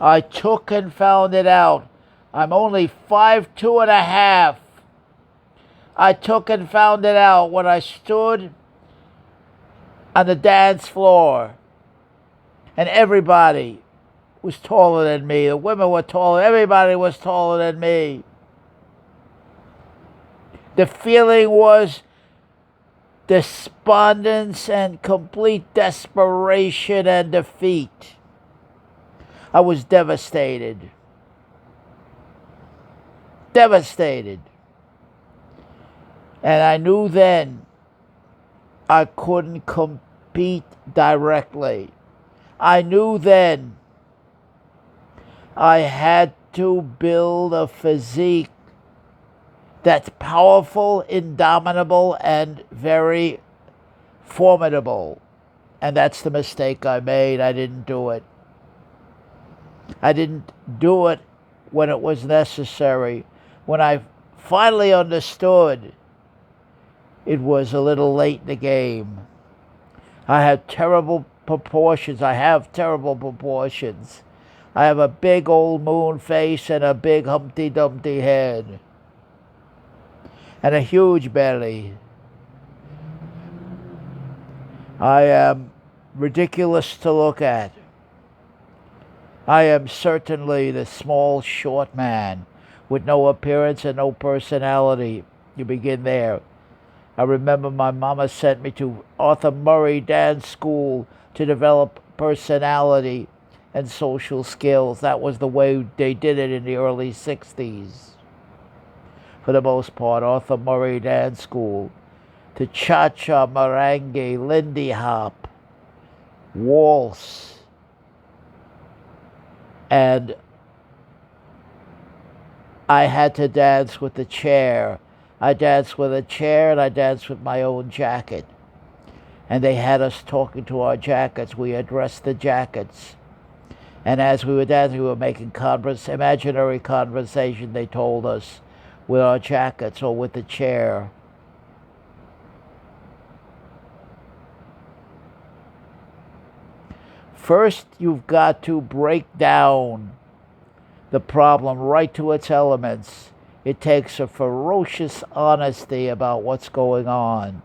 I took and found it out. I'm only 5'2.5". I took and found it out when I stood on the dance floor, and everybody was taller than me. The women were taller. Everybody was taller than me. The feeling was despondence and complete desperation and defeat. I was devastated. Devastated. And I knew then I couldn't compete directly. I knew then I had to build a physique that's powerful, indomitable, and very formidable. And that's the mistake I made. I didn't do it. I didn't do it when it was necessary. When I finally understood, it was a little late in the game. I had terrible proportions. I have terrible proportions. I have a big old moon face and a big Humpty Dumpty head. And a huge belly. I am ridiculous to look at. I am certainly the small, short man with no appearance and no personality. You begin there. I remember my mama sent me to Arthur Murray Dance School to develop personality and social skills. That was the way they did it in the early 60s. For the most part, Arthur Murray Dance School, to cha-cha, merengue, Lindy Hop, waltz, and I had to dance with the chair. I danced with a chair and I danced with my own jacket. And they had us talking to our jackets. We addressed the jackets. And as we were dancing, we were making imaginary conversation, they told us, with our jackets or with the chair. First, you've got to break down the problem right to its elements. It takes a ferocious honesty about what's going on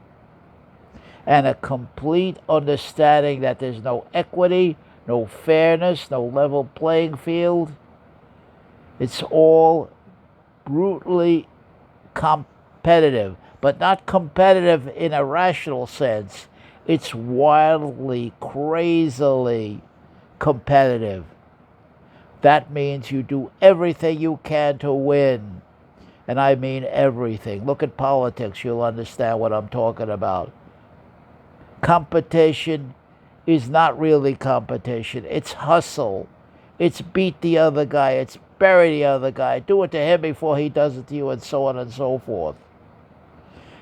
and a complete understanding that there's no equity, no fairness, no level playing field. It's all brutally competitive, but not competitive in a rational sense. It's wildly, crazily competitive. That means you do everything you can to win. And I mean everything. Look at politics, you'll understand what I'm talking about. Competition is not really competition. It's hustle. It's beat the other guy. It's bury the other guy. Do it to him before he does it to you, and so on and so forth.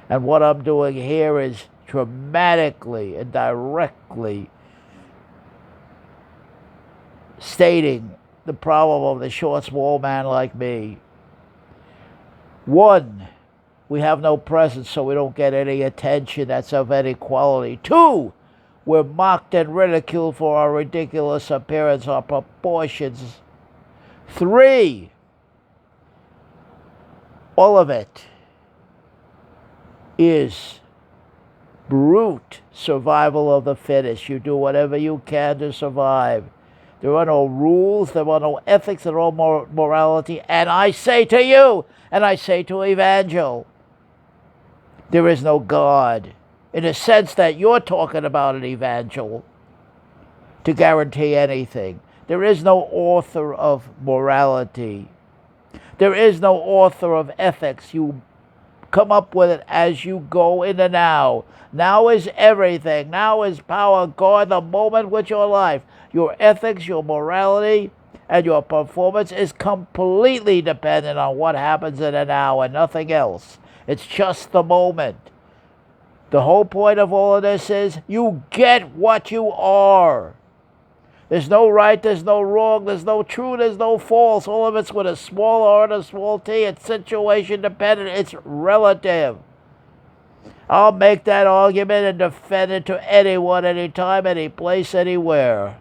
And what I'm doing here is dramatically and directly stating the problem of the short, small man like me. 1, we have no presence, so we don't get any attention that's of any quality. 2, we're mocked and ridiculed for our ridiculous appearance, our proportions. 3, all of it is brute survival of the fittest. You do whatever you can to survive. There are no rules, there are no ethics, there are no morality. And I say to you, and I say to Evangel, there is no God. In the sense that you're talking about an Evangel, to guarantee anything. There is no author of morality. There is no author of ethics. You come up with it as you go in the now. Now is everything. Now is power. Guard the moment with your life. Your ethics, your morality, and your performance is completely dependent on what happens in the now and nothing else. It's just the moment. The whole point of all of this is you get what you are. There's no right, there's no wrong, there's no true, there's no false. All of it's with a small R and a small t. It's situation dependent. It's relative. I'll make that argument and defend it to anyone, anytime, any place, anywhere.